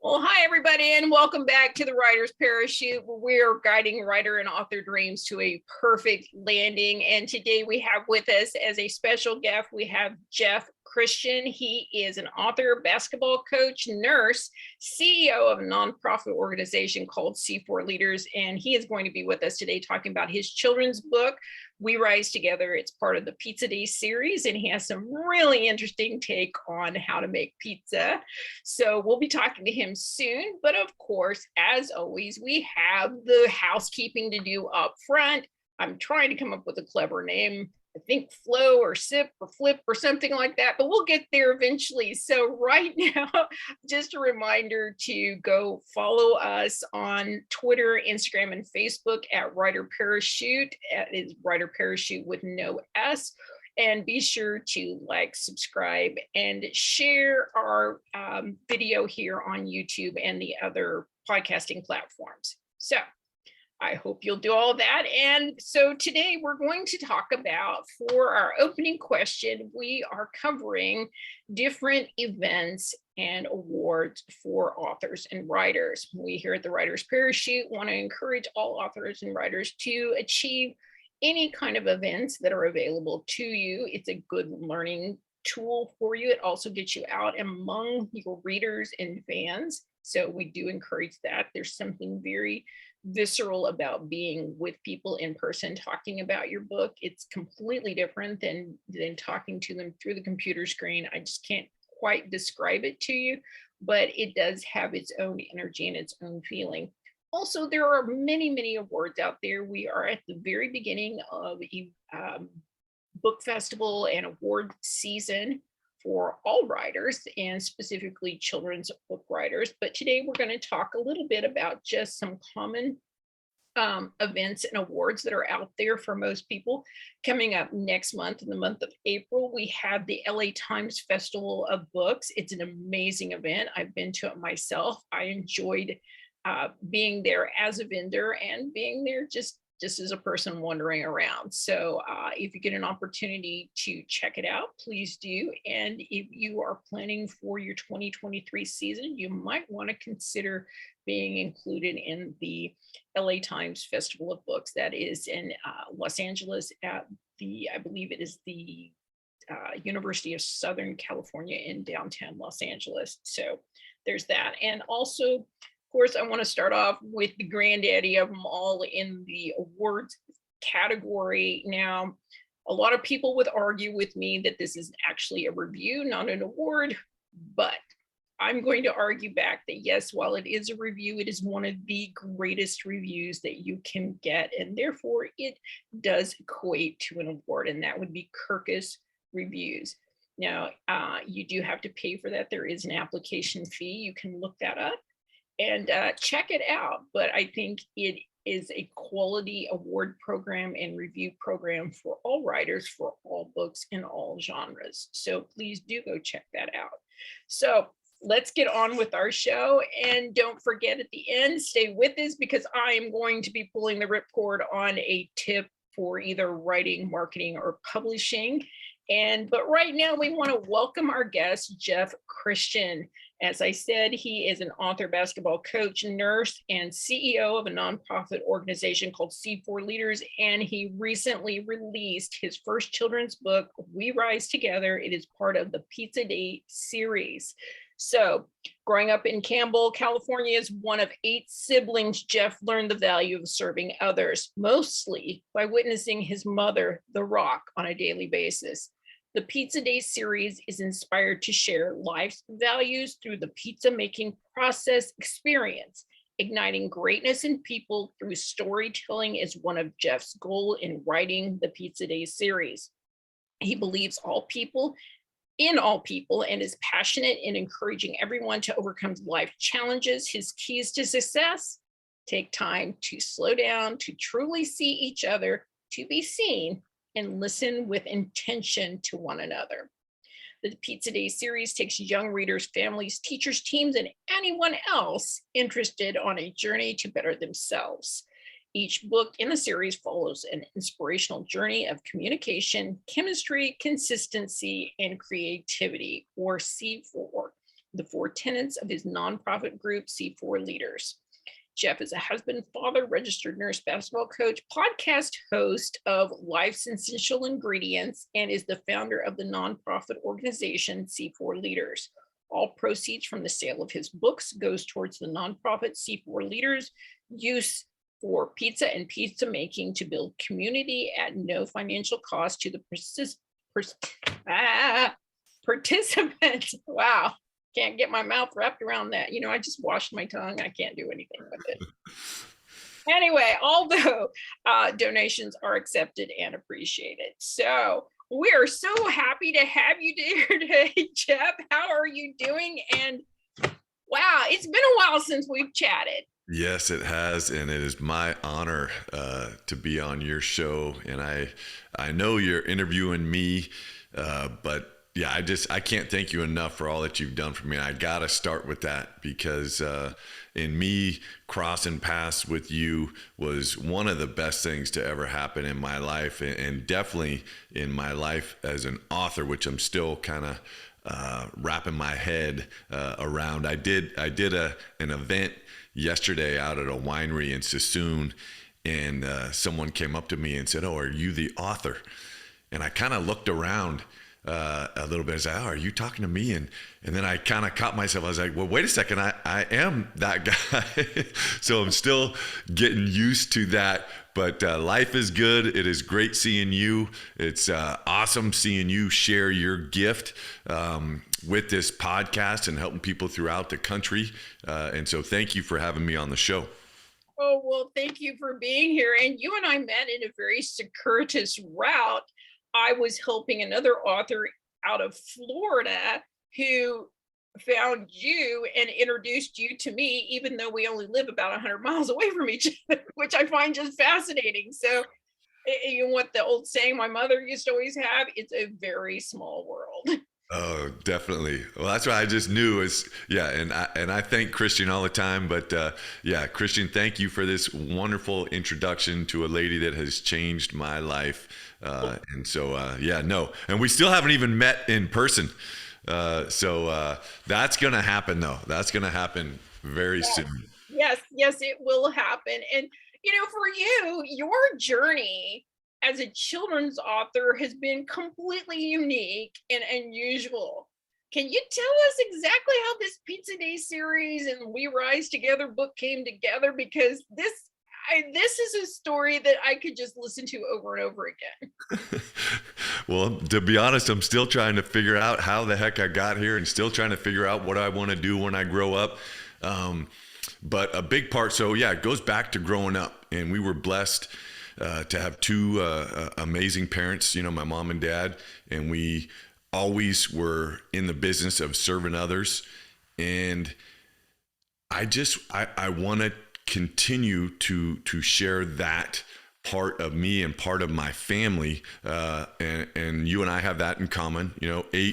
Well, hi, everybody, and welcome back to the Writer's Parachute, where we're guiding writer and author dreams to a perfect landing. And today we have with us as a special guest, we have Jeff Christian. He is an author, basketball coach, nurse, CEO of a nonprofit organization called C4 Leaders. And he is going to be with us today talking about his children's book, We Rise Together. It's part of the Pizza Day series, and he has some really interesting take on how to make pizza. So we'll be talking to him soon. But of course, as always, we have the housekeeping to do up front. I'm trying to come up with a clever name. I think Flow or Sip or Flip or something like that, but we'll get there eventually. So right now, just a reminder to go follow us on Twitter, Instagram, and Facebook at Writer Parachute. It is Writer Parachute with no S. And be sure to like, subscribe, and share our video here on YouTube and the other podcasting platforms. So I hope you'll do all that. And so today we're going to talk about, for our opening question, we are covering different events and awards for authors and writers. We here at the Writer's Parachute want to encourage all authors and writers to achieve any kind of events that are available to you. It's a good learning tool for you. It also gets you out among your readers and fans. So we do encourage that. There's something very visceral about being with people in person, talking about your book. It's completely different than talking to them through the computer screen. I just can't quite describe it to you, but it does have its own energy and its own feeling. Also, there are many, many awards out there. We are at the very beginning of a book festival and award season for all writers, and specifically children's book writers. But today we're going to talk a little bit about just some common events and awards that are out there for most people. Coming up next month, in the month of April, we have the LA Times Festival of Books. It's an amazing event. I've been to it myself. I enjoyed being there as a vendor and being there just as a person wandering around. So if you get an opportunity to check it out, please do. And if you are planning for your 2023 season, you might want to consider being included in the LA Times Festival of Books. That is in Los Angeles at I believe it is the University of Southern California in downtown Los Angeles. So there's that. And also, of course, I want to start off with the granddaddy of them all in the awards category. Now, a lot of people would argue with me that this is actually a review, not an award, but I'm going to argue back that yes, while it is a review, it is one of the greatest reviews that you can get, and therefore it does equate to an award, and that would be Kirkus Reviews. Now, you do have to pay for that. There is an application fee. You can look that up and check it out. But I think it is a quality award program and review program for all writers, for all books in all genres. So please do go check that out. So let's get on with our show. And don't forget, at the end, stay with us, because I am going to be pulling the ripcord on a tip for either writing, marketing, or publishing. But right now we want to welcome our guest, Jeff Christian. As I said, he is an author, basketball coach, nurse, and CEO of a nonprofit organization called C4 Leaders. And he recently released his first children's book, We Rise Together. It is part of the Pizza Day series. So growing up in Campbell, California, as one of 8 siblings, Jeff learned the value of serving others, mostly by witnessing his mother, The Rock, on a daily basis. The Pizza Day series is inspired to share life's values through the pizza making process experience. Igniting greatness in people through storytelling is one of Jeff's goals in writing the Pizza Day series. He believes in all people, and is passionate in encouraging everyone to overcome life challenges. His keys to success: take time to slow down, to truly see each other, to be seen, and listen with intention to one another. The Pizza Day series takes young readers, families, teachers, teams, and anyone else interested on a journey to better themselves. Each book in the series follows an inspirational journey of communication, chemistry, consistency, and creativity, or C4. the 4 tenets of his nonprofit group, C4 Leaders. Jeff is a husband, father, registered nurse, basketball coach, podcast host of Life's Essential Ingredients, and is the founder of the nonprofit organization C4 Leaders. All proceeds from the sale of his books goes towards the nonprofit C4 Leaders use for pizza and pizza making to build community at no financial cost to the participants. Wow. Can't get my mouth wrapped around that. I just washed my tongue. I can't do anything with it. Anyway, although donations are accepted and appreciated. So we are so happy to have you here today, Jeff. How are you doing? And wow, it's been a while since we've chatted. Yes, it has, and it is my honor to be on your show. And I know you're interviewing me, but yeah, I can't thank you enough for all that you've done for me. I gotta start with that because in me crossing paths with you was one of the best things to ever happen in my life, and definitely in my life as an author, which I'm still kind of wrapping my head around. I did an event yesterday out at a winery in Sassoon, and someone came up to me and said, "Oh, are you the author?" And I kind of looked around a little bit and said, "Oh, are you talking to me?" And then I kind of caught myself. I was like, well, wait a second, I am that guy. So I'm still getting used to that. But life is good. It is great seeing you. It's awesome seeing you share your gift with this podcast and helping people throughout the country. And so thank you for having me on the show. Oh, well, thank you for being here. And you and I met in a very circuitous route. I was helping another author out of Florida who found you and introduced you to me, even though we only live about 100 miles away from each other, which I find just fascinating. So, you know what the old saying my mother used to always have, it's a very small world. Oh, definitely. Well, that's what I just knew is, yeah. And I thank Christian all the time, but yeah, Christian, thank you for this wonderful introduction to a lady that has changed my life. And so, yeah, no, and we still haven't even met in person. So that's going to happen though. That's going to happen very soon. Yes, it will happen. And, for you, your journey as a children's author has been completely unique and unusual. Can you tell us exactly how this Pizza Day series and We Rise Together book came together? Because this is a story that I could just listen to over and over again. Well, to be honest, I'm still trying to figure out how the heck I got here and still trying to figure out what I want to do when I grow up. But a big part, so yeah, it goes back to growing up, and we were blessed to have two amazing parents, my mom and dad, and we always were in the business of serving others. And I want to continue to share that part of me and part of my family, and you and I have that in common.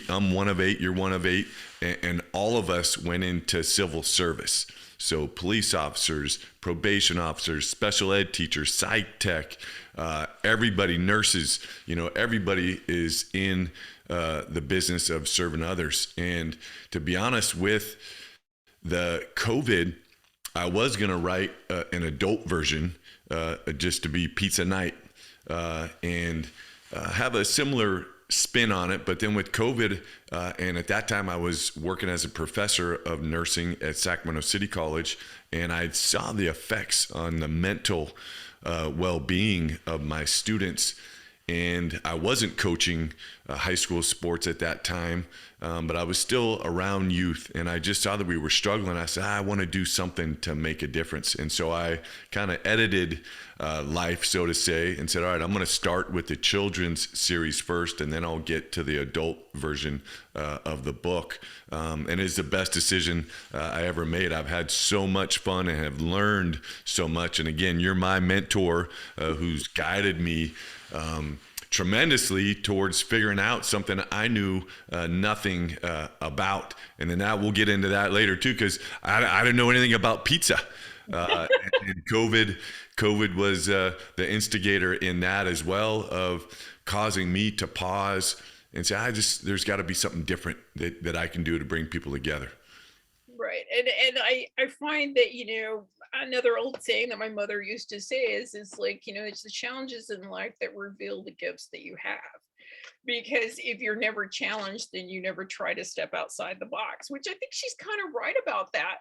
I'm one of 8, you're one of 8, and all of us went into civil service. So police officers, probation officers, special ed teachers, psych tech, everybody, nurses, everybody is in the business of serving others. And to be honest, with the COVID, I was going to write an adult version just to be pizza night and have a similar spin on it. But then with COVID, and at that time I was working as a professor of nursing at Sacramento City College, and I saw the effects on the mental well-being of my students. And I wasn't coaching high school sports at that time, but I was still around youth, and I just saw that we were struggling. I said, I want to do something to make a difference. And so I kind of edited life, so to say, and said, all right, I'm going to start with the children's series first, and then I'll get to the adult version of the book. And it's the best decision I ever made. I've had so much fun and have learned so much. And again, you're my mentor who's guided me tremendously towards figuring out something I knew nothing about. And then we'll get into that later too, because I didn't know anything about pizza. And COVID was the instigator in that as well, of causing me to pause and say, there's got to be something different that I can do to bring people together. Right. And I find that, another old saying that my mother used to say is like, it's the challenges in life that reveal the gifts that you have. Because if you're never challenged, then you never try to step outside the box, which I think she's kind of right about that.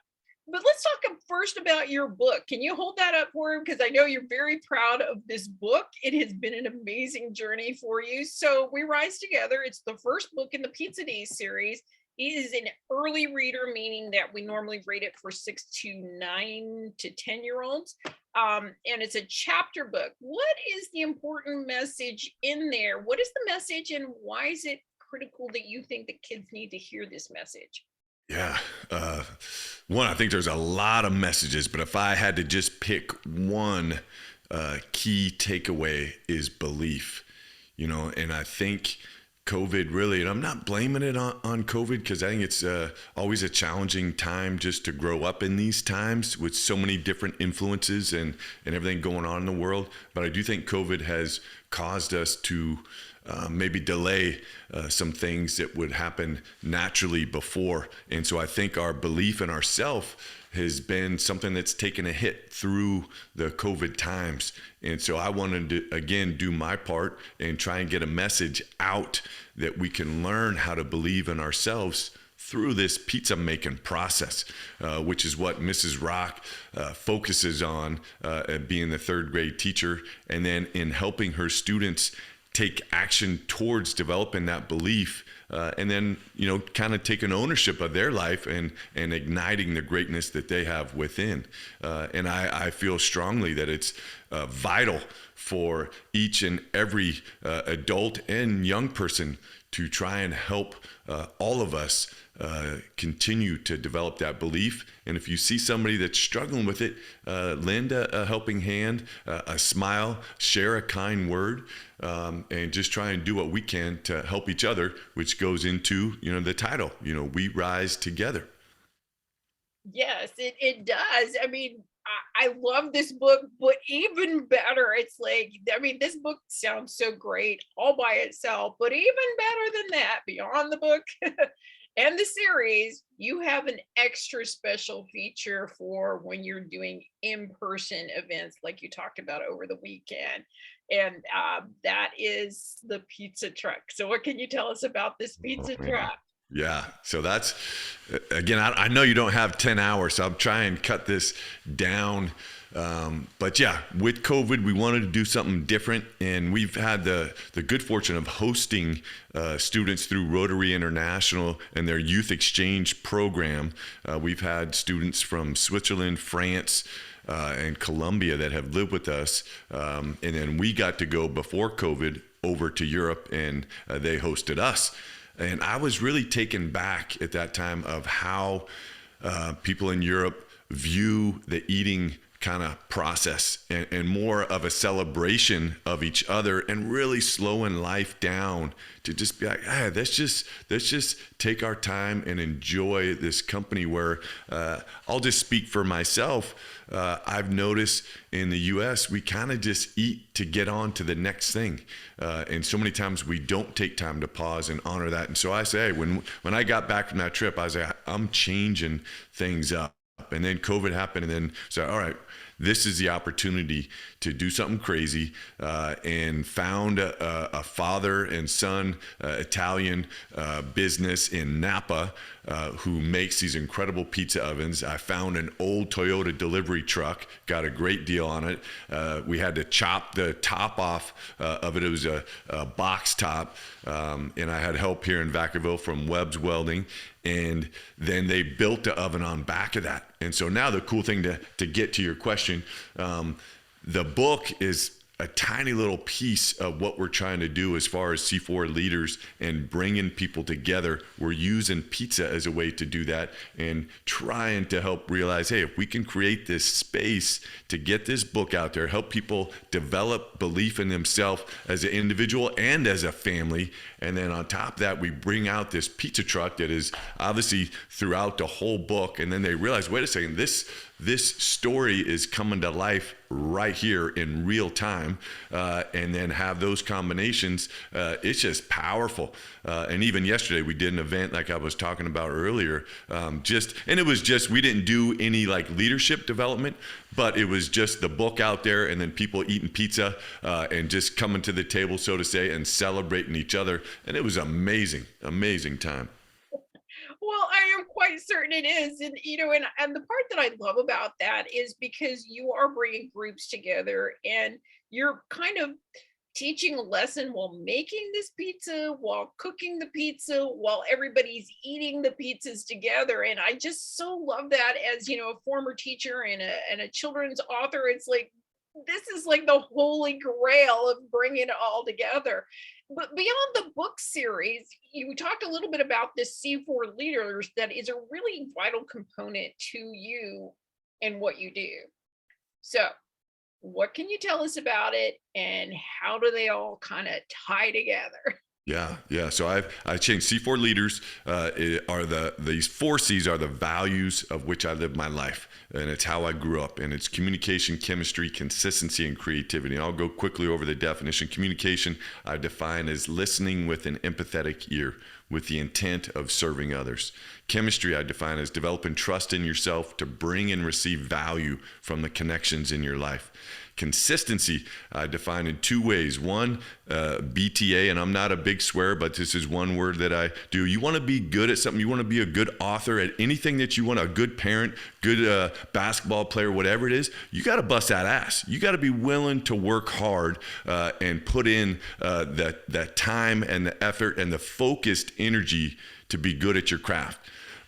But let's talk first about your book. Can you hold that up for him? Because I know you're very proud of this book. It has been an amazing journey for you. So, We Rise Together, it's the first book in the Pizza Days series. It is an early reader, meaning that we normally rate it for 6 to 9 to 10-year-olds. And it's a chapter book. What is the important message in there? What is the message, and why is it critical that you think that kids need to hear this message? Yeah. One, I think there's a lot of messages, but if I had to just pick one key takeaway is belief, and I think COVID really, and I'm not blaming it on COVID, because I think it's always a challenging time just to grow up in these times with so many different influences and everything going on in the world. But I do think COVID has caused us to maybe delay some things that would happen naturally before. And so I think our belief in ourselves has been something that's taken a hit through the COVID times. And so I wanted to, again, do my part and try and get a message out that we can learn how to believe in ourselves through this pizza making process, which is what Mrs. Rock focuses on, being the third grade teacher, and then in helping her students take action towards developing that belief, and then kind of taking ownership of their life and igniting the greatness that they have within. And I feel strongly that it's vital for each and every adult and young person to try and help all of us continue to develop that belief. And if you see somebody that's struggling with it, lend a helping hand, a smile, share a kind word, and just try and do what we can to help each other, which goes into, the title, We Rise Together. Yes, it does. I mean, I love this book, but even better, it's like, I mean, this book sounds so great all by itself, but even better than that, beyond the book and the series, you have an extra special feature for when you're doing in-person events like you talked about over the weekend. And that is the pizza truck. So what can you tell us about this pizza truck? Yeah. So that's, again, I know you don't have 10 hours, so I'm trying to cut this down. But yeah, with COVID, we wanted to do something different. And we've had the good fortune of hosting students through Rotary International and their youth exchange program. We've had students from Switzerland, France, and Colombia that have lived with us. And then we got to go before COVID over to Europe, and they hosted us. And I was really taken back at that time of how people in Europe view the eating kind of process, and more of a celebration of each other, and really slowing life down to just be like, hey, let's just take our time and enjoy this company. Where I'll just speak for myself. I've noticed in the US, we kind of just eat to get on to the next thing. And so many times we don't take time to pause and honor that. And so I say, when I got back from that trip, I was like, I'm changing things up. And then COVID happened, and then so, all right, this is the opportunity to do something crazy, and found a father and son Italian business in Napa who makes these incredible pizza ovens. I found an old Toyota delivery truck, got a great deal on it. We had to chop the top off of it. It was a box top, and I had help here in Vacaville from Webb's Welding. And then they built the oven on back of that. And so now the cool thing to get to your question, the book is a tiny little piece of what we're trying to do as far as C4 leaders and bringing people together. We're using pizza as a way to do that, and trying to help realize, hey, if we can create this space to get this book out there, help people develop belief in themselves as an individual and as a family, And then on top of that, we bring out this pizza truck that is obviously throughout the whole book. And then they realize, wait a second, this story is coming to life right here in real time, and then have those combinations. It's just powerful. And even yesterday we did an event like I was talking about earlier, and it was just, we didn't do any like leadership development, but it was just the book out there, and then people eating pizza, and just coming to the table, so to say, and celebrating each other. And it was amazing time. Well, I am quite certain it is. And, and the part that I love about that is because you are bringing groups together and you're kind of teaching a lesson while making this pizza, while cooking the pizza, while everybody's eating the pizzas together. And I just so love that as, a former teacher and a children's author. It's like, this is like the holy grail of bringing it all together. But beyond the book series, you talked a little bit about this C4 leaders that is a really vital component to you and what you do. So what can you tell us about it, and how do they all kind of tie together? Yeah. So I changed C4 leaders. These 4 C's are the values of which I live my life, and it's how I grew up. And it's communication, chemistry, consistency, and creativity. And I'll go quickly over the definition. Communication I define as listening with an empathetic ear, with the intent of serving others. Chemistry I define as developing trust in yourself to bring and receive value from the connections in your life. Consistency I define in 2 ways. One, BTA, and I'm not a big swear, but this is one word that I do. You want to be good at something. You want to be a good author at anything that you want, a good parent, good basketball player, whatever it is. You got to bust that ass. You got to be willing to work hard and put in that time and the effort and the focused energy to be good at your craft.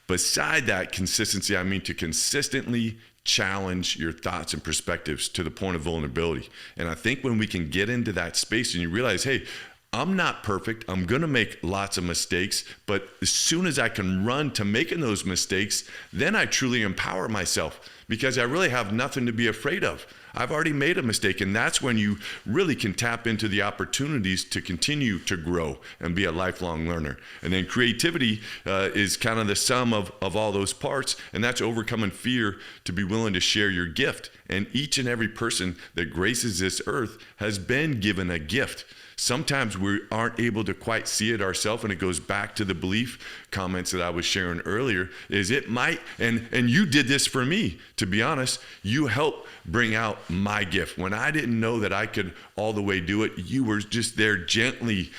Beside that consistency, I mean to consistently challenge your thoughts and perspectives to the point of vulnerability. And I think when we can get into that space and you realize, hey, I'm not perfect. I'm going to make lots of mistakes, but as soon as I can run to making those mistakes, then I truly empower myself because I really have nothing to be afraid of. I've already made a mistake, and that's when you really can tap into the opportunities to continue to grow and be a lifelong learner. And then creativity is kind of the sum of all those parts, and that's overcoming fear to be willing to share your gift. And each and every person that graces this earth has been given a gift. Sometimes we aren't able to quite see it ourselves, and it goes back to the belief comments that I was sharing earlier, is it might, and you did this for me, to be honest, you helped bring out my gift. When I didn't know that I could all the way do it, you were just there gently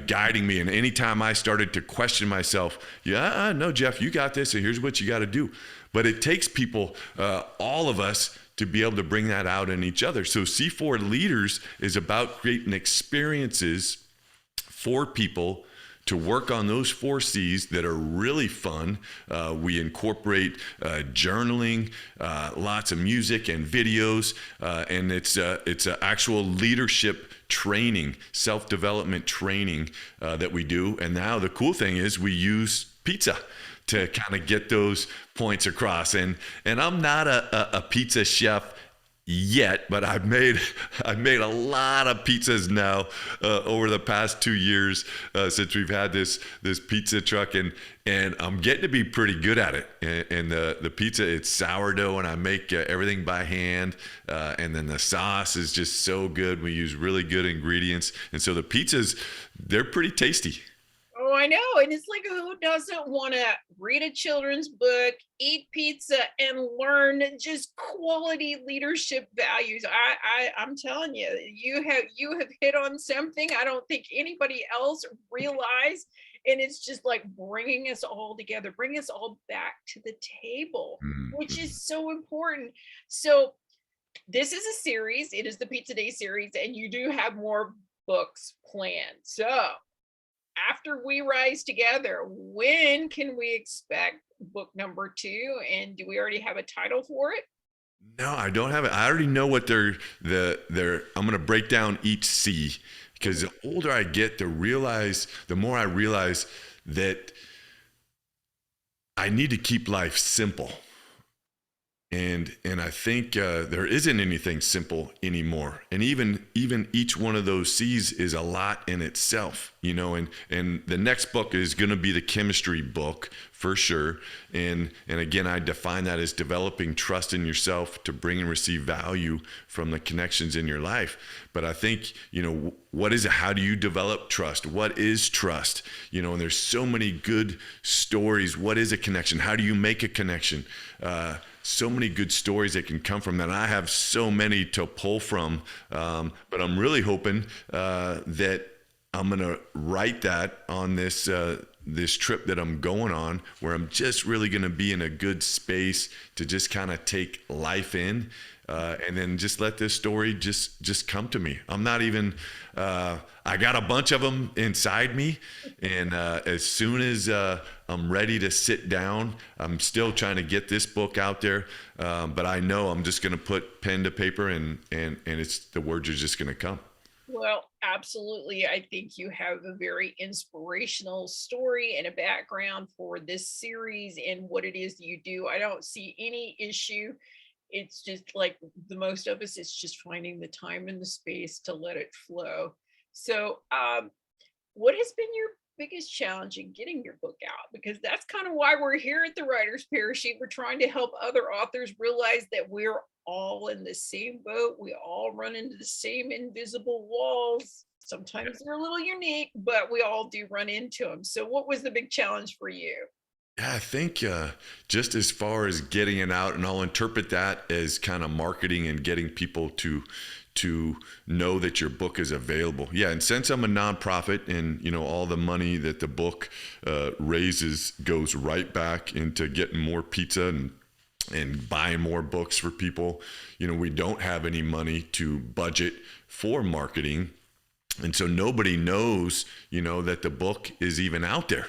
guiding me, and anytime I started to question myself, no, Jeff, you got this, and here's what you got to do. But it takes people, all of us, to be able to bring that out in each other. So C4 Leaders is about creating experiences for people to work on those 4 C's that are really fun. We incorporate journaling, lots of music and videos, and it's an actual leadership training, self-development training that we do. And now the cool thing is we use pizza to kind of get those points across. And I'm not a pizza chef yet, but I've made a lot of pizzas now over the past 2 years since we've had this pizza truck, and I'm getting to be pretty good at it. And the pizza, it's sourdough, and I make everything by hand, and then the sauce is just so good. We use really good ingredients, and so the pizzas, they're pretty tasty. Oh, I know. And it's like, who doesn't want to read a children's book, eat pizza, and learn just quality leadership values? I'm telling you, you have hit on something I don't think anybody else realized. And it's just like bringing us all together, bring us all back to the table, which is so important. So this is a series. It is the Pizza Day series, and you do have more books planned. So after we rise together, when can we expect book number 2? And do we already have a title for it? No, I don't have it. I already know what I'm going to break down each C, because the older I get, the more I realize that I need to keep life simple. And I think there isn't anything simple anymore. And even each one of those C's is a lot in itself, and the next book is going to be the chemistry book for sure. And again, I define that as developing trust in yourself to bring and receive value from the connections in your life. But I think, what is it? How do you develop trust? What is trust? And there's so many good stories. What is a connection? How do you make a connection? So many good stories that can come from that. And I have so many to pull from, but I'm really hoping that I'm going to write that on this trip that I'm going on, where I'm just really going to be in a good space to just kind of take life in, and then just let this story just come to me. I'm not even, I got a bunch of them inside me, and as soon as I'm ready to sit down, I'm still trying to get this book out there, but I know I'm just going to put pen to paper, and it's the words are just going to come. Well, absolutely. I think you have a very inspirational story and a background for this series and what it is that you do. I don't see any issue. It's just like the most of us, it's just finding the time and the space to let it flow. So, what has been your biggest challenge in getting your book out? Because that's kind of why we're here at the Writer's Parachute. We're trying to help other authors realize that we're all in the same boat. We all run into the same invisible walls. Sometimes they're a little unique, but we all do run into them. So what was the big challenge for you? Yeah, I think just as far as getting it out, and I'll interpret that as kind of marketing and getting people to know that your book is available. Yeah, and since I'm a nonprofit, and all the money that the book raises goes right back into getting more pizza and buying more books for people. We don't have any money to budget for marketing. And so nobody knows, that the book is even out there.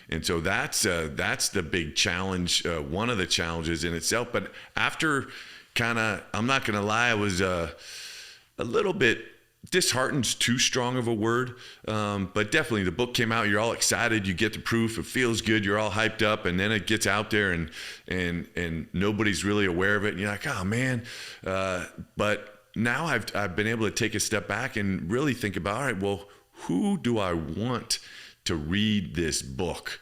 And so that's the big challenge, one of the challenges in itself. But after I'm not going to lie, I was a little bit disheartened's too strong of a word, but definitely the book came out, you're all excited, you get the proof, it feels good, you're all hyped up, and then it gets out there and nobody's really aware of it, and you're like, oh man. But now I've been able to take a step back and really think about, all right, well, who do I want to read this book?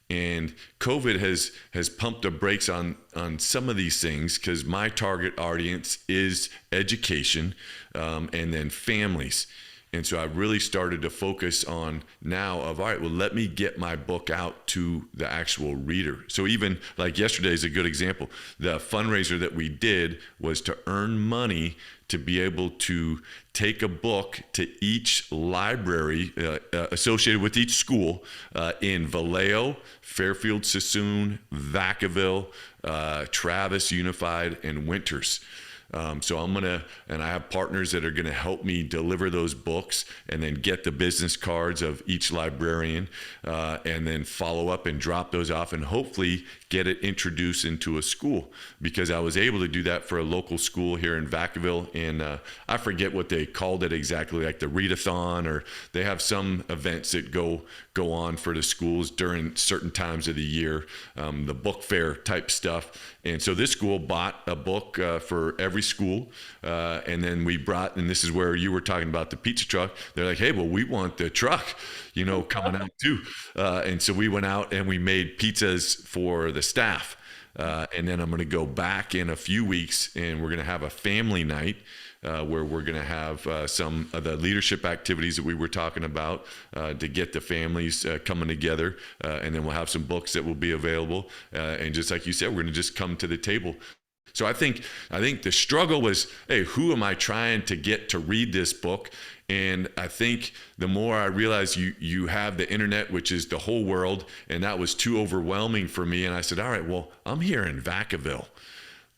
And COVID has pumped the brakes on some of these things, because my target audience is education, and then families. And so I've really started to focus on now of, all right, well, let me get my book out to the actual reader. So even like yesterday is a good example. The fundraiser that we did was to earn money to be able to take a book to each library associated with each school in Vallejo, Fairfield, Sassoon, Vacaville, Travis Unified, and Winters. So I have partners that are going to help me deliver those books and then get the business cards of each librarian, and then follow up and drop those off and hopefully get it introduced into a school, because I was able to do that for a local school here in Vacaville, and I forget what they called it exactly, like the readathon, or they have some events that go on for the schools during certain times of the year, the book fair type stuff. And so this school bought a book for every school, and then we brought, and this is where you were talking about the pizza truck, they're like, hey, well, we want the truck, coming out too. And so we went out and we made pizzas for the staff. And then I'm going to go back in a few weeks, and we're going to have a family night where we're going to have some of the leadership activities that we were talking about to get the families coming together. And then we'll have some books that will be available. And just like you said, we're going to just come to the table. So I think the struggle was, hey, who am I trying to get to read this book? And I think the more I realized you have the internet, which is the whole world, and that was too overwhelming for me. And I said, all right, well, I'm here in Vacaville.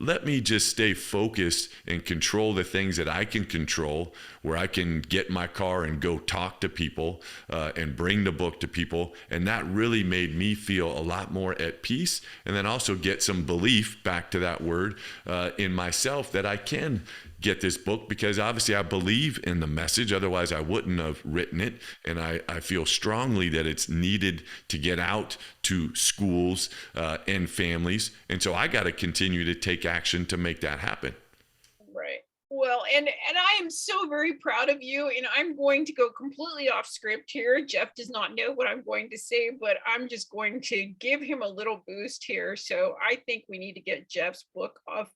Let me just stay focused and control the things that I can control, where I can get in my car and go talk to people and bring the book to people. And that really made me feel a lot more at peace, and then also get some belief, back to that word, in myself, that I can get this book because obviously I believe in the message. Otherwise, I wouldn't have written it. And I feel strongly that it's needed to get out to schools and families. And so I got to continue to take action to make that happen. Right. Well, and I am so very proud of you. And I'm going to go completely off script here. Jeff does not know what I'm going to say, but I'm just going to give him a little boost here. So I think we need to get Jeff's book off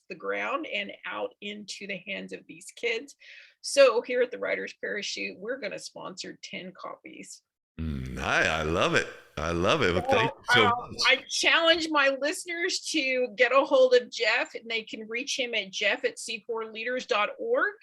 the ground and out into the hands of these kids. So here at the Writer's Parachute, we're going to sponsor 10 copies. I love it. I love it. Well, thank you so much. I challenge my listeners to get a hold of Jeff, and they can reach him at jeff@c4leaders.org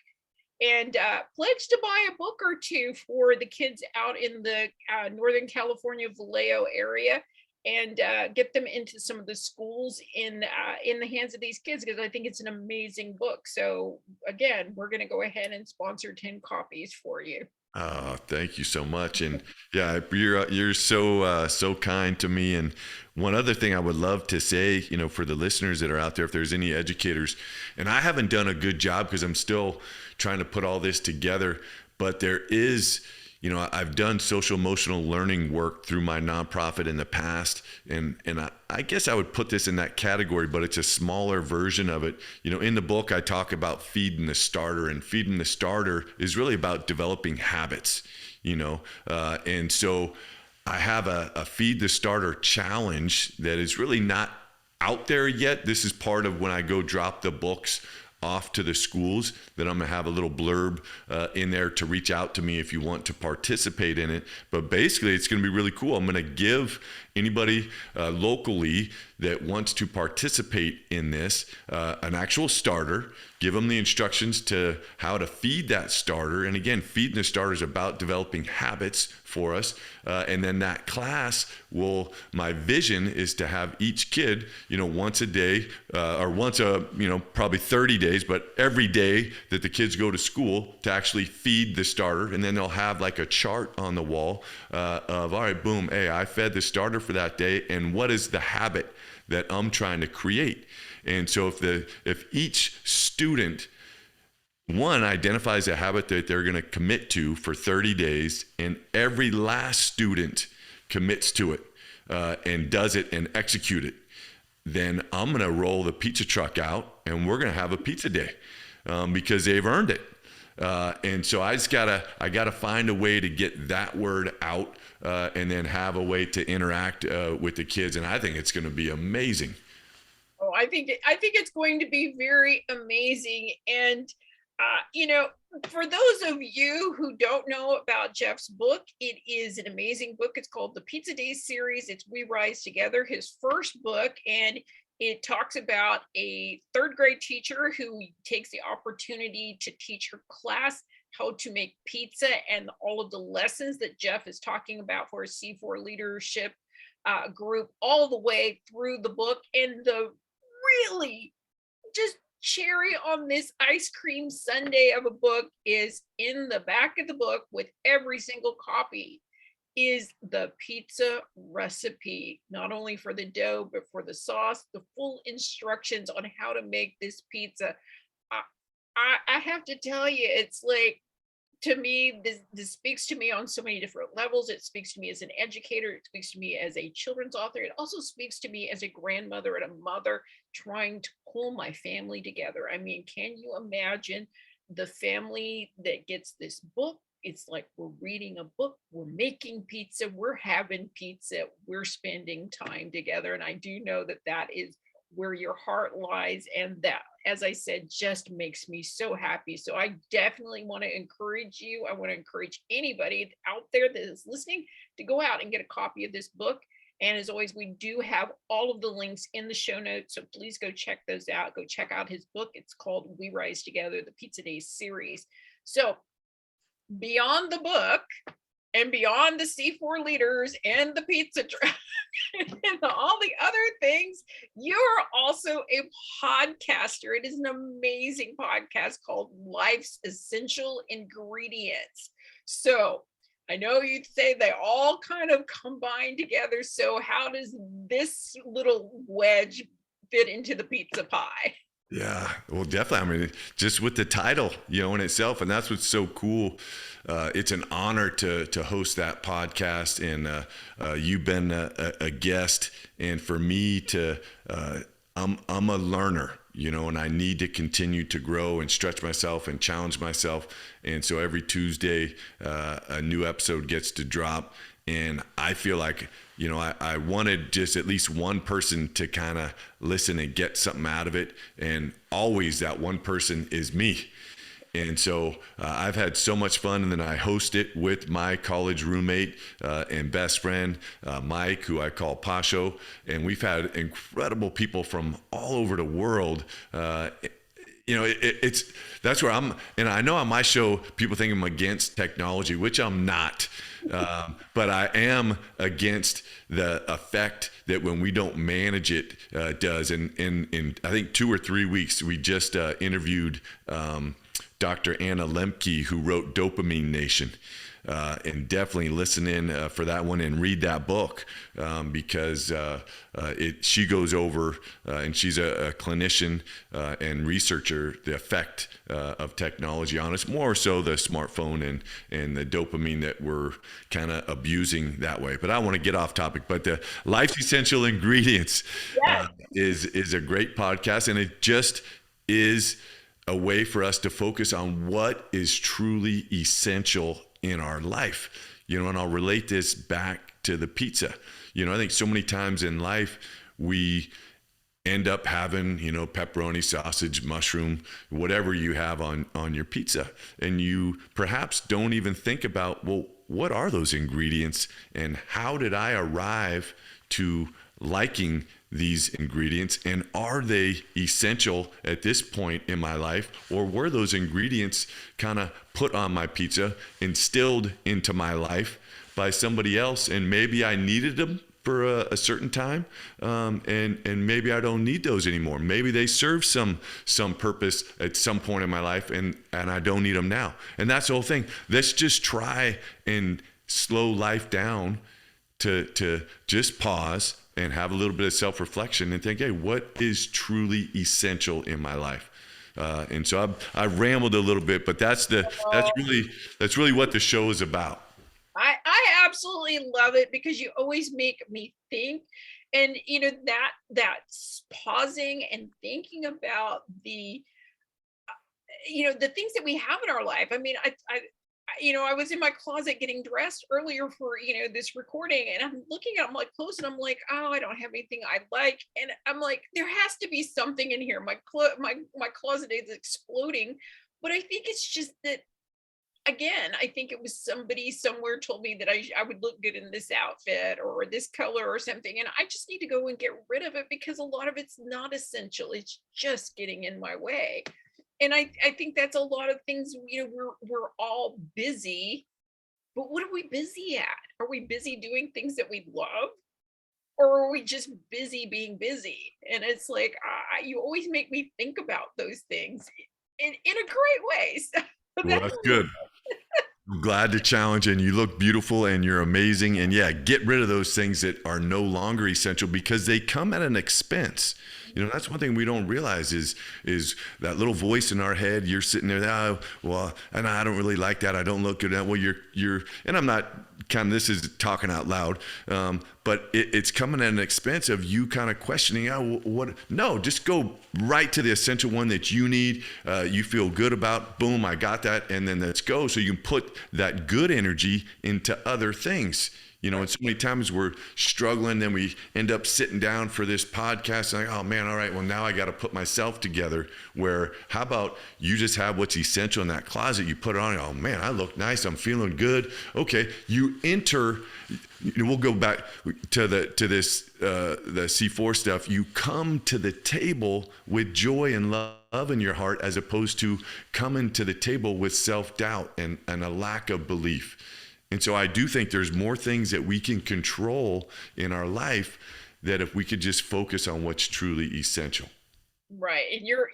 and pledge to buy a book or two for the kids out in the Northern California Vallejo area, and get them into some of the schools in the hands of these kids, because I think it's an amazing book. So again, we're going to go ahead and sponsor 10 copies for you. Oh, thank you so much. And yeah, you're so kind to me. And one other thing I would love to say, for the listeners that are out there, if there's any educators, and I haven't done a good job because I'm still trying to put all this together, but there is, I've done social emotional learning work through my nonprofit in the past, and I guess I would put this in that category, but it's a smaller version of it. In the book, I talk about feeding the starter, and feeding the starter is really about developing habits, and so I have a feed the starter challenge that is really not out there yet. This is part of when I go drop the books off to the schools, that I'm gonna have a little blurb in there to reach out to me if you want to participate in it. But basically, it's gonna be really cool. I'm gonna give anybody locally that wants to participate in this an actual starter, give them the instructions to how to feed that starter. And again, feeding the starter is about developing habits for us. And then that class my vision is to have each kid, once a day, or once probably 30 days, but every day that the kids go to school, to actually feed the starter. And then they'll have like a chart on the wall of, all right, boom, hey, I fed the starter for that day. And what is the habit that I'm trying to create? And so if each student, one, identifies a habit that they're going to commit to for 30 days, and every last student commits to it and does it and execute it, then I'm going to roll the pizza truck out and we're going to have a pizza day because they've earned it. And so I gotta find a way to get that word out and then have a way to interact with the kids. And I think it's going to be amazing. Oh, I think it's going to be very amazing. And for those of you who don't know about Jeff's book, it is an amazing book. It's called the Pizza Days series. It's We Rise Together, his first book, and it talks about a third grade teacher who takes the opportunity to teach her class how to make pizza, and all of the lessons that Jeff is talking about for his C4 leadership group all the way through the book. And the really just cherry on this ice cream sundae of a book is in the back of the book with every single copy is the pizza recipe, not only for the dough, but for the sauce, the full instructions on how to make this pizza. I have to tell you, it's like, to me, this speaks to me on so many different levels. It speaks to me as an educator. It speaks to me as a children's author. It also speaks to me as a grandmother and a mother trying to pull my family together. I mean, can you imagine the family that gets this book? It's like we're reading a book, we're making pizza, we're having pizza, we're spending time together. And I do know that that is where your heart lies. And that, as I said, just makes me so happy. So I definitely want to encourage you. I want to encourage anybody out there that is listening to go out and get a copy of this book. And as always, we do have all of the links in the show notes. So please go check those out. Go check out his book. It's called We Rise Together, the Pizza Days series. So beyond the book and beyond the C4 leaders and the pizza truck and all the other things, you're also a podcaster. It is an amazing podcast called Life's Essential Ingredients. So I know you'd say they all kind of combine together. So how does this little wedge fit into the pizza pie? Yeah, well, definitely. I mean, just with the title, in itself, and that's what's so cool. It's an honor to host that podcast, and you've been a guest, and for me to, I'm a learner, and I need to continue to grow and stretch myself and challenge myself, and so every Tuesday, a new episode gets to drop, and I feel like, I wanted just at least one person to kind of listen and get something out of it. And always that one person is me. And so I've had so much fun. And then I host it with my college roommate and best friend, Mike, who I call Pasho. And we've had incredible people from all over the world. It's that's where I'm, and I know on my show people think I'm against technology, which I'm not, but I am against the effect that when we don't manage it does. And in I think 2 or 3 weeks we just interviewed Dr. Anna Lemke, who wrote Dopamine Nation. And definitely listen in for that one and read that book because she goes over and she's a clinician and researcher, the effect of technology on us, more so the smartphone and the dopamine that we're kind of abusing that way. But I want to get off topic, but the Life's Essential Ingredients Yes. is a great podcast, and it just is a way for us to focus on what is truly essential in our life, and I'll relate this back to the pizza. I think so many times in life we end up having, pepperoni, sausage, mushroom, whatever you have on your pizza, and you perhaps don't even think about, well, what are those ingredients and how did I arrive to liking these ingredients, and are they essential at this point in my life, or were those ingredients kind of put on my pizza, instilled into my life by somebody else, and maybe I needed them for a certain time, and maybe I don't need those anymore. Maybe they serve some purpose at some point in my life, and I don't need them now. And that's the whole thing. Let's just try and slow life down to just pause and have a little bit of self-reflection and think, hey, what is truly essential in my life? And so I've rambled a little bit, but that's really what the show is about. I absolutely love it because you always make me think, and that's pausing and thinking about the things that we have in our life. I mean, I was in my closet getting dressed earlier for this recording, and I'm looking at my clothes and I'm like, oh, I don't have anything I like, and I'm like, there has to be something in here. My closet is exploding, but I think it's just that, again, I think it was somebody somewhere told me that I would look good in this outfit or this color or something, and I just need to go and get rid of it because a lot of it's not essential. It's just getting in my way. And I think that's a lot of things. We're all busy, but what are we busy at? Are we busy doing things that we love, or are we just busy being busy? And it's like, you always make me think about those things in a great way. So Well, that's good. I'm glad to challenge, and you look beautiful and you're amazing. And yeah, get rid of those things that are no longer essential because they come at an expense. That's one thing we don't realize is that little voice in our head. You're sitting there, oh, well, and I don't really like that. I don't look good at that. Well, you're, and I'm not this is talking out loud, but it's coming at an expense of you kind of questioning, oh, what? No, just go right to the essential one that you need, you feel good about. Boom, I got that, and then let's go. So you can put that good energy into other things. And so many times we're struggling, then we end up sitting down for this podcast and like, oh man, all right, well now I got to put myself together. Where how about you just have what's essential in that closet, you put it on, oh man, I look nice, I'm feeling good. Okay, you enter, we'll go back to the C4 stuff. You come to the table with joy and love in your heart, as opposed to coming to the table with self-doubt and a lack of belief. And so I do think there's more things that we can control in our life, that if we could just focus on what's truly essential. Right. And you're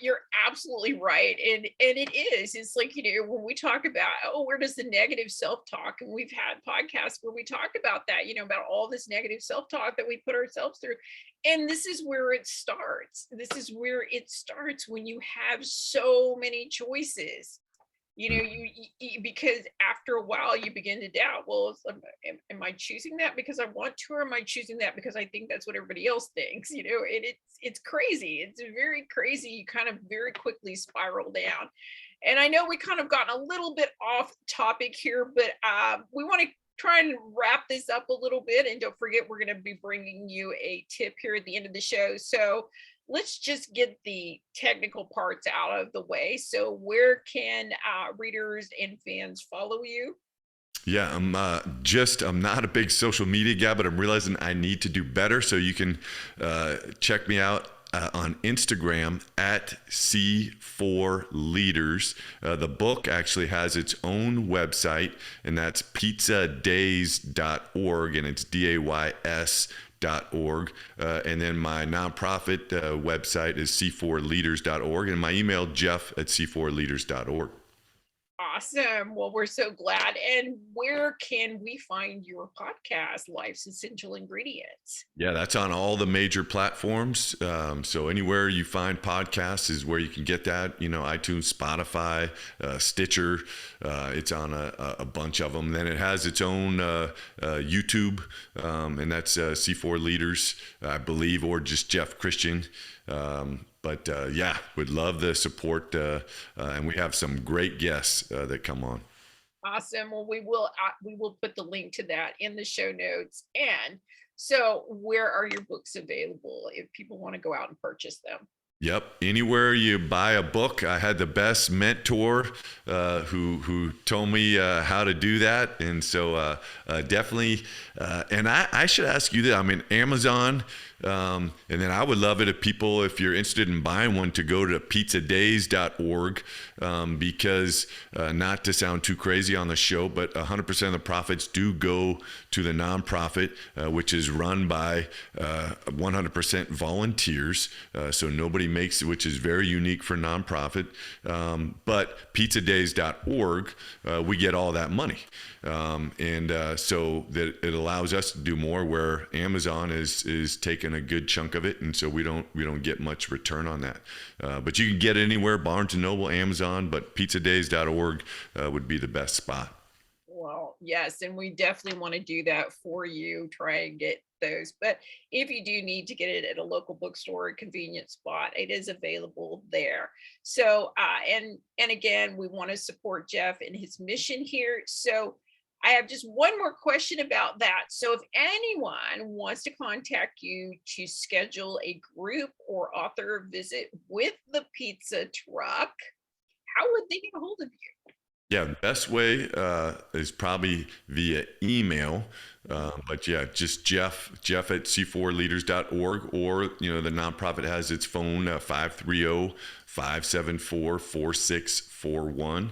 absolutely right. And it is. It's like, when we talk about, oh, where does the negative self-talk? And we've had podcasts where we talk about that, about all this negative self-talk that we put ourselves through. And this is where it starts. This is where it starts when you have so many choices. Because after a while you begin to doubt, well, am I choosing that because I want to, or am I choosing that because I think that's what everybody else thinks? It's crazy. It's very crazy. You kind of very quickly spiral down. And I know we kind of gotten a little bit off topic here, but we want to try and wrap this up a little bit. And don't forget, we're going to be bringing you a tip here at the end of the show. So let's just get the technical parts out of the way. So where can readers and fans follow you? Yeah, I'm not a big social media guy, but I'm realizing I need to do better. So you can check me out on Instagram at C4 Leaders. The book actually has its own website, and that's pizzadays.org, and it's DAYS.org. And then my nonprofit website is c4leaders.org, and my email, jeff@c4leaders.org. Awesome. Well, we're so glad. And where can we find your podcast, Life's Essential Ingredients? Yeah, that's on all the major platforms. So anywhere you find podcasts is where you can get that. iTunes, Spotify, Stitcher. It's on a bunch of them. Then it has its own YouTube, and that's C4 Leaders, I believe, or just Jeff Christian. But yeah, would love the support, and we have some great guests that come on. Awesome. Well, we will put the link to that in the show notes. And so, where are your books available if people want to go out and purchase them? Yep. Anywhere you buy a book, I had the best mentor who told me how to do that, and so definitely. And I should ask you that. I mean, Amazon, and then I would love it if you're interested in buying one, to go to pizzadays.org, because not to sound too crazy on the show, but 100% of the profits do go to the nonprofit, which is run by 100% volunteers. So nobody makes it, which is very unique for nonprofit. But pizzadays.org, we get all that money. And so that it allows us to do more, where Amazon is taking a good chunk of it, and so we don't get much return on that. But you can get it anywhere: Barnes and Noble, Amazon, but pizzadays.org would be the best spot. Well, yes, and we definitely want to do that for you. Try and get those. But if you do need to get it at a local bookstore or convenient spot, it is available there. So, and again, we want to support Jeff and his mission here. So, I have just one more question about that. So, if anyone wants to contact you to schedule a group or author visit with the pizza truck, how would they get a hold of you? Yeah, the best way is probably via email. But yeah, just Jeff at c4leaders.org, or the nonprofit has its phone, 530-574-4641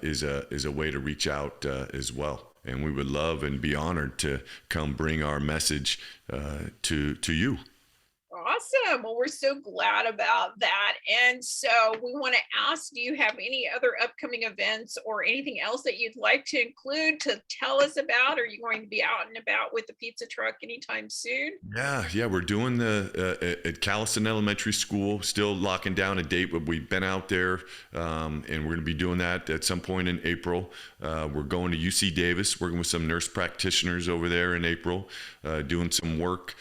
is a way to reach out as well. And we would love and be honored to come bring our message to you. Awesome. Well, we're so glad about that. And so we want to ask, do you have any other upcoming events or anything else that you'd like to include to tell us about? Are you going to be out and about with the pizza truck anytime soon? Yeah, we're doing the at Callison Elementary School, still locking down a date, but we've been out there, and we're going to be doing that at some point in April. We're going to UC Davis, working with some nurse practitioners over there in April, doing some work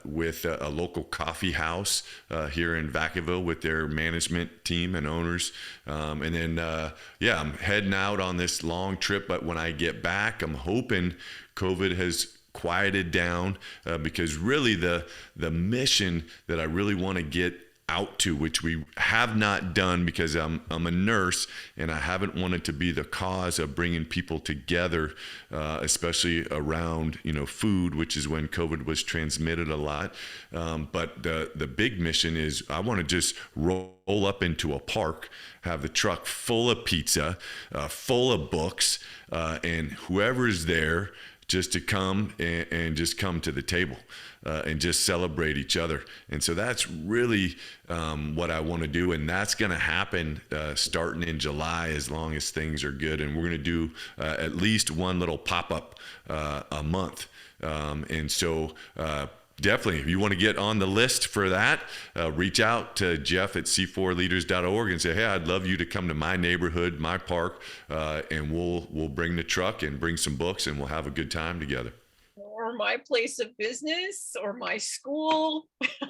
with a local coffee house here in Vacaville with their management team and owners. And then, I'm heading out on this long trip, but when I get back, I'm hoping COVID has quieted down, because really the mission that I really want to get out to, which we have not done, because I'm a nurse and I haven't wanted to be the cause of bringing people together, especially around food, which is when COVID was transmitted a lot. But the big mission is I want to just roll up into a park, have the truck full of pizza, full of books, and whoever's there, just to come and just come to the table and just celebrate each other. And so that's really what I want to do. And that's going to happen starting in July, as long as things are good. And we're going to do at least one little pop-up a month. And so definitely, if you want to get on the list for that, reach out to Jeff at c4leaders.org and say, hey, I'd love you to come to my neighborhood, my park, and we'll bring the truck and bring some books, and we'll have a good time together. Or my place of business, or my school,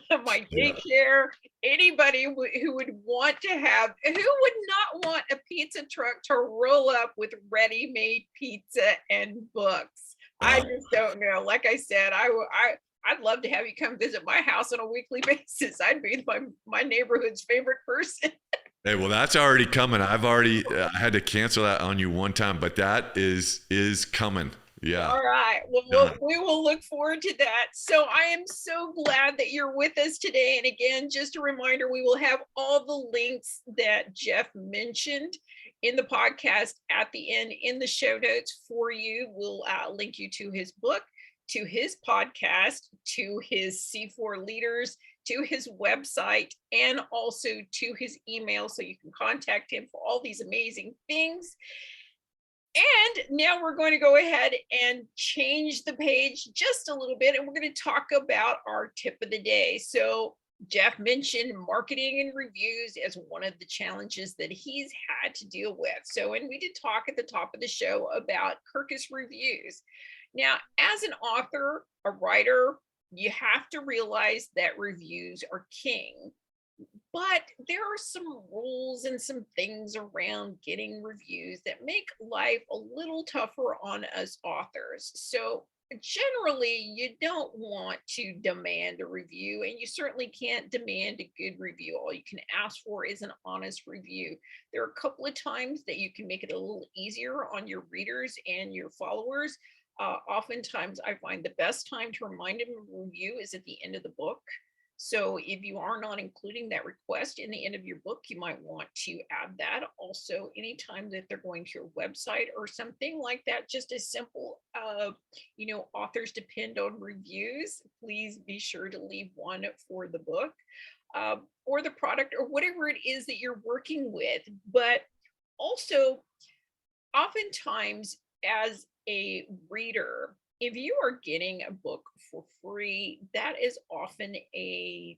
my daycare, anybody who would want to have, who would not want a pizza truck to roll up with ready-made pizza and books? I just don't know. Like I said, I'd love to have you come visit my house on a weekly basis. I'd be my neighborhood's favorite person. Hey, well, that's already coming. I've already had to cancel that on you one time, but that is coming. Yeah. All right. Well, we will look forward to that. So I am so glad that you're with us today. And again, just a reminder, we will have all the links that Jeff mentioned in the podcast at the end in the show notes for you. We'll link you to his book, to his podcast, to his C4 Leaders, to his website, and also to his email, so you can contact him for all these amazing things. And now we're going to go ahead and change the page just a little bit, and we're going to talk about our tip of the day. So Jeff mentioned marketing and reviews as one of the challenges that he's had to deal with. So, and we did talk at the top of the show about Kirkus reviews. Now, as an author, a writer, you have to realize that reviews are king. But there are some rules and some things around getting reviews that make life a little tougher on us authors. So generally, you don't want to demand a review, and you certainly can't demand a good review. All you can ask for is an honest review. There are a couple of times that you can make it a little easier on your readers and your followers. Oftentimes, I find the best time to remind them of a review is at the end of the book. So if you are not including that request in the end of your book, you might want to add that. Also, anytime that they're going to your website or something like that, just as simple, authors depend on reviews. Please be sure to leave one for the book or the product or whatever it is that you're working with. But also, oftentimes as a reader, if you are getting a book for free, that is often a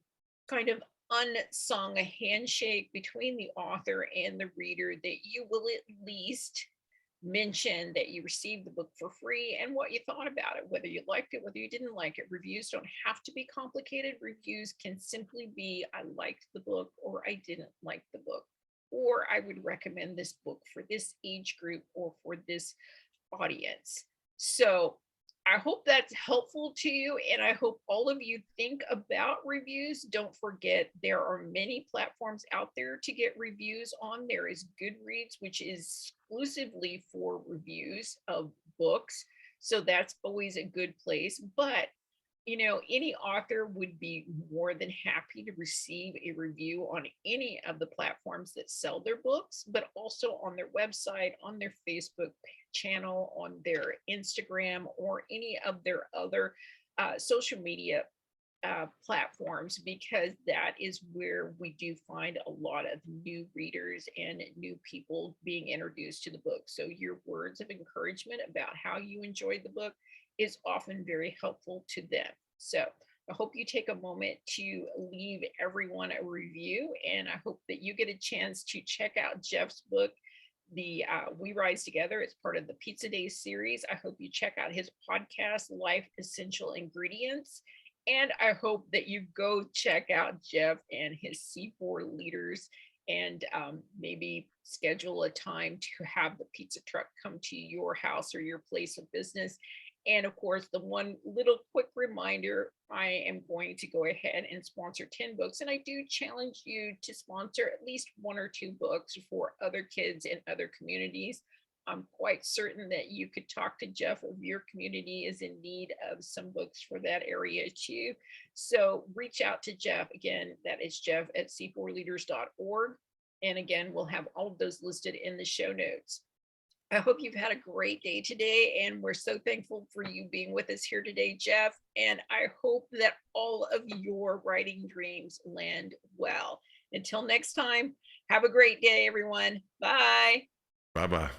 kind of unsung handshake between the author and the reader, that you will at least mention that you received the book for free and what you thought about it, whether you liked it, whether you didn't like it. Reviews don't have to be complicated. Reviews can simply be, I liked the book, or I didn't like the book, or I would recommend this book for this age group or for this audience. So I hope that's helpful to you, and I hope all of you think about reviews. Don't forget, there are many platforms out there to get reviews on. There is Goodreads, which is exclusively for reviews of books, so that's always a good place. But any author would be more than happy to receive a review on any of the platforms that sell their books, but also on their website, on their Facebook channel, on their Instagram, or any of their other social media platforms, because that is where we do find a lot of new readers and new people being introduced to the book. So your words of encouragement about how you enjoyed the book is often very helpful to them. So I hope you take a moment to leave everyone a review, and I hope that you get a chance to check out Jeff's book, the We Rise Together. It's part of the Pizza Days series. I hope you check out his podcast, Life Essential Ingredients. And I hope that you go check out Jeff and his C4 Leaders, and maybe schedule a time to have the pizza truck come to your house or your place of business. And of course, the one little quick reminder, I am going to go ahead and sponsor 10 books. And I do challenge you to sponsor at least 1 or 2 books for other kids in other communities. I'm quite certain that you could talk to Jeff if your community is in need of some books for that area too. So reach out to Jeff. Again, that is Jeff at c4leaders.org. And again, we'll have all of those listed in the show notes. I hope you've had a great day today, and we're so thankful for you being with us here today, Jeff. And I hope that all of your writing dreams land well. Until next time, have a great day, everyone. Bye. Bye bye.